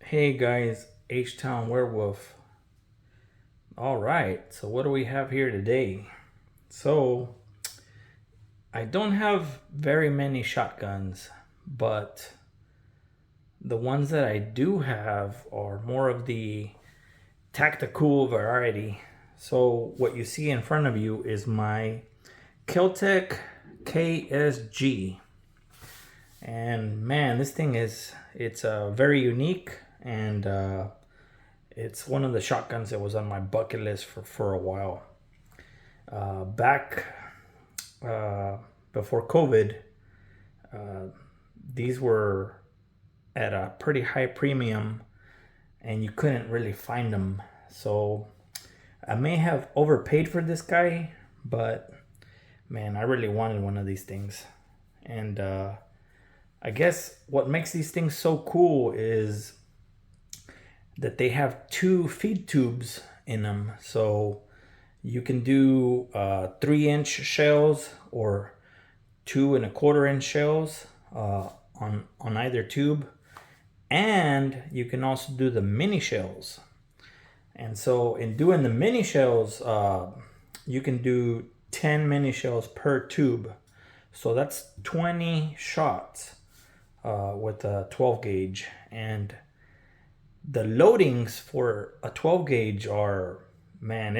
Hey guys, H-Town Werewolf. Alright, so what do we have here today? So, I don't have very many shotguns, but the ones that I do have are more of the tactical variety. So, what you see in front of you is my Keltec KSG. And man, this thing it's very unique, and it's one of the shotguns that was on my bucket list for a while. Back before COVID, these were at a pretty high premium and you couldn't really find them. So I may have overpaid for this guy, but man, I really wanted one of these things. And I guess what makes these things so cool is that they have two feed tubes in them. So you can do 3-inch shells or 2¼ inch shells on either tube. And you can also do the mini shells. And so in doing the mini shells, you can do 10 mini shells per tube. So that's 20 shots with a 12 gauge. And the loadings for a 12 gauge are, man,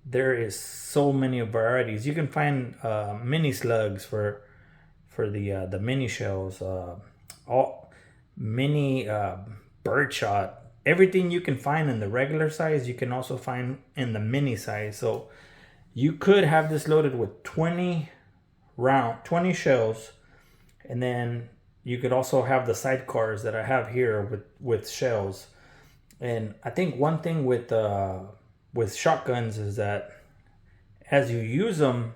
there is so many varieties. You can find mini slugs for the mini shells, all mini birdshot. Everything you can find in the regular size, you can also find in the mini size. So you could have this loaded with 20 shells, and then you could also have the sidecars that I have here with shells. And I think one thing with shotguns is that as you use them,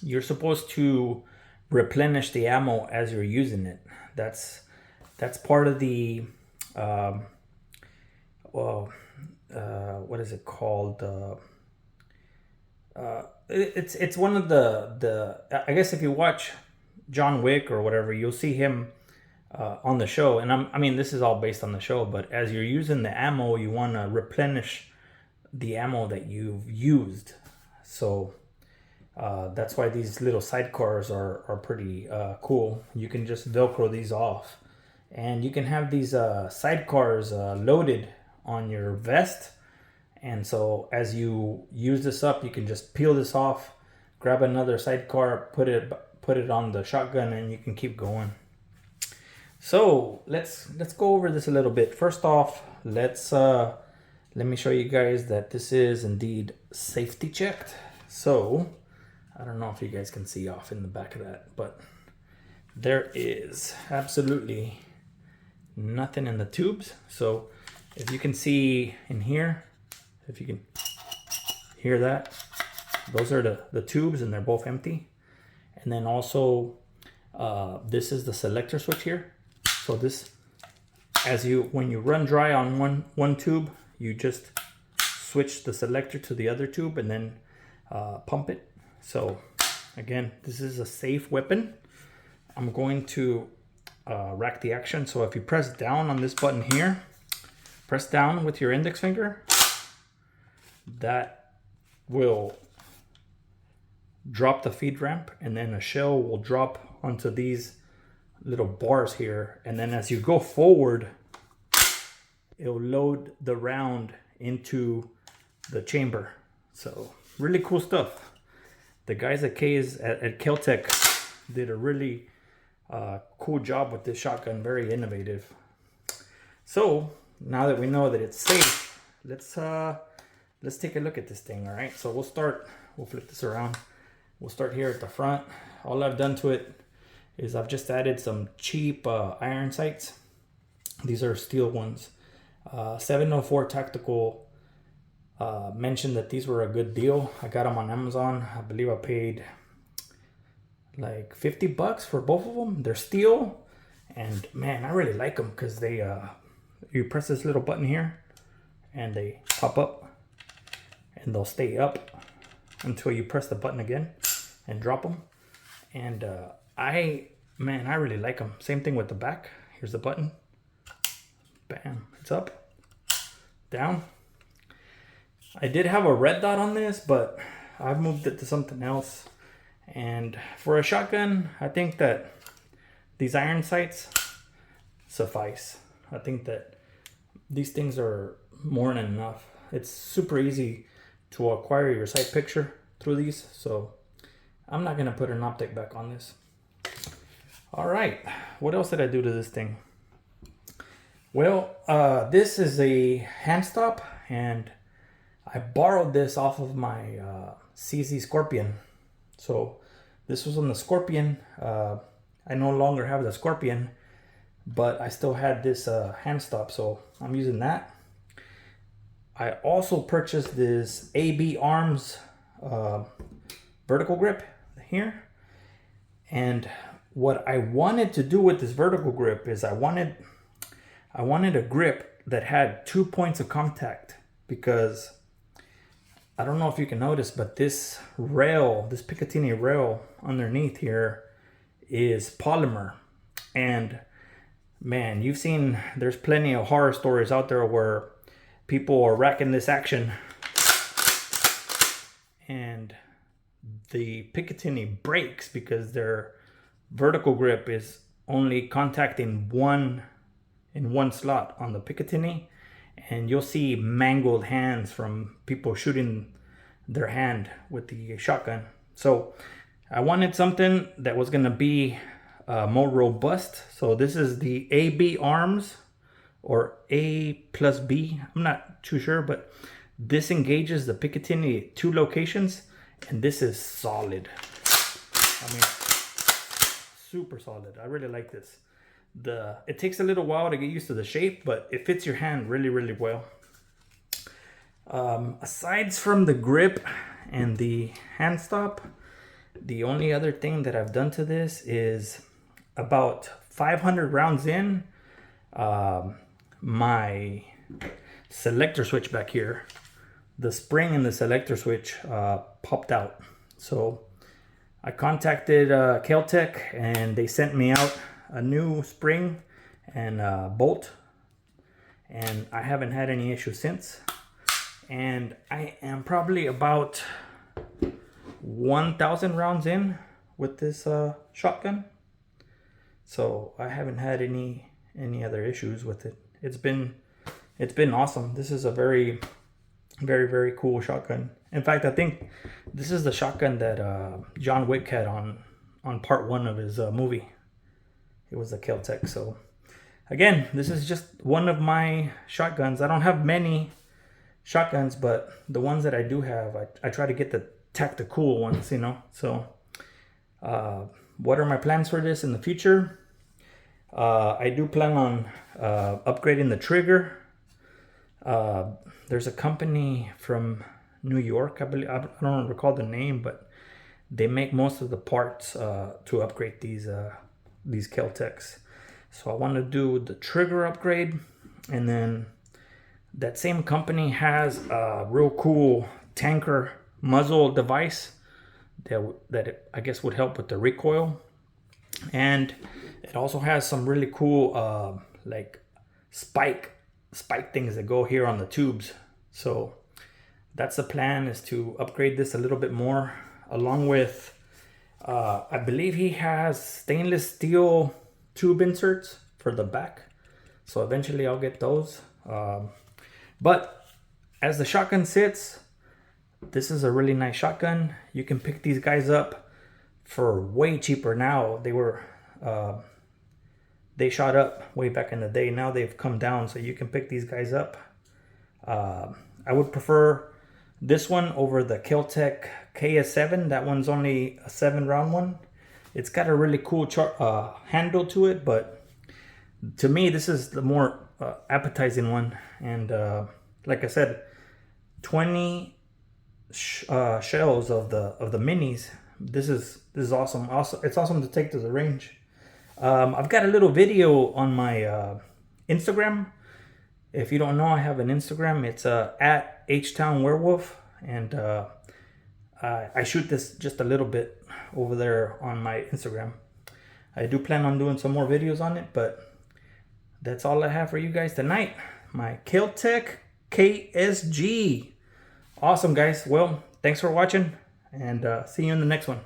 you're supposed to replenish the ammo as you're using it. That's part of the what is it called? It's one of the I guess if you watch John Wick or whatever, you'll see him on the show. And I mean, this is all based on the show, but as you're using the ammo, you want to replenish the ammo that you've used. So that's why these little sidecars are pretty cool. You can just Velcro these off, and you can have these sidecars loaded on your vest. And so as you use this up, you can just peel this off, grab another sidecar, put it on the shotgun, and you can keep going. So let's go over this a little bit. First off, let me show you guys that this is indeed safety checked. So I don't know if you guys can see off in the back of that, but there is absolutely nothing in the tubes. So if you can see in here, if you can hear that, those are the tubes, and they're both empty. And then also this is the selector switch here. So this, when you run dry on one tube, you just switch the selector to the other tube and then pump it. So again, this is a safe weapon. I'm going to rack the action. So if you press down on this button here, press down with your index finger, that will drop the feed ramp, and then a shell will drop onto these little bars here. And then as you go forward, it'll load the round into the chamber. So really cool stuff. The guys at Keltec did a really cool job with this shotgun. Very innovative. So now that we know that it's safe, let's take a look at this thing. All right, so we'll flip this around. We'll start here at the front. All I've done to it is I've just added some cheap iron sights. These are steel ones. 704 Tactical mentioned that these were a good deal. I got them on Amazon. I believe I paid like $50 for both of them. They're steel, and man, I really like them because they you press this little button here and they pop up, and they'll stay up until you press the button again and drop them. And I really like them. Same thing with the back. Here's the button. Bam, it's up, down. I did have a red dot on this, but I've moved it to something else. And for a shotgun, I think that these iron sights suffice. I think that these things are more than enough. It's super easy to acquire your sight picture through these, so I'm not gonna put an optic back on this. All right, what else did I do to this thing? Well, this is a hand stop, and I borrowed this off of my CZ Scorpion. So this was on the Scorpion. I no longer have the Scorpion, but I still had this hand stop, so I'm using that. I also purchased this AB Arms vertical grip here. And what I wanted to do with this vertical grip is I wanted a grip that had 2 points of contact, because I don't know if you can notice, but this rail, this Picatinny rail underneath here is polymer. And man, you've seen, there's plenty of horror stories out there where people are racking this action and the Picatinny breaks because their vertical grip is only contacting in one slot on the Picatinny. And you'll see mangled hands from people shooting their hand with the shotgun. So I wanted something that was going to be more robust. So this is the AB Arms, or A plus B. I'm not too sure, but this engages the Picatinny at 2 locations, and this is solid. I mean, super solid. I really like this. It takes a little while to get used to the shape, but it fits your hand really, really well. Aside from the grip and the hand stop, the only other thing that I've done to this is about 500 rounds in, my selector switch back here, the spring in the selector switch popped out. So I contacted Keltec, and they sent me out a new spring and bolt, and I haven't had any issues since. And I am probably about 1,000 rounds in with this shotgun, so I haven't had any other issues with it. It's been awesome. This is a very, very, very cool shotgun. In fact, I think this is the shotgun that John Wick had on part 1 of his movie. It was the Keltec. So again, this is just one of my shotguns. I don't have many shotguns, but the ones that I do have, I try to get the tactical ones, you know. So what are my plans for this in the future? I do plan on upgrading the trigger. There's a company from New York, I believe. I don't recall the name, but they make most of the parts to upgrade these Keltecs. So I want to do the trigger upgrade, and then that same company has a real cool tanker muzzle device that I guess would help with the recoil, and it also has some really cool like spike things that go here on the tubes. So that's the plan, is to upgrade this a little bit more, along with I believe he has stainless steel tube inserts for the back, so eventually I'll get those. But as the shotgun sits, this is a really nice shotgun. You can pick these guys up for way cheaper now. They shot up way back in the day. Now they've come down, so you can pick these guys up. I would prefer this one over the Keltec KS7. That one's only a 7-round one. It's got a really cool handle to it, but to me, this is the more appetizing one. And like I said, 20 shells of the minis. This is awesome. Also, it's awesome to take to the range. I've got a little video on my Instagram. If you don't know, I have an Instagram. It's at HTownWerewolf, and I shoot this just a little bit over there on my Instagram. I do plan on doing some more videos on it, but that's all I have for you guys tonight. My Keltec KSG. Awesome, guys. Well, thanks for watching, and see you in the next one.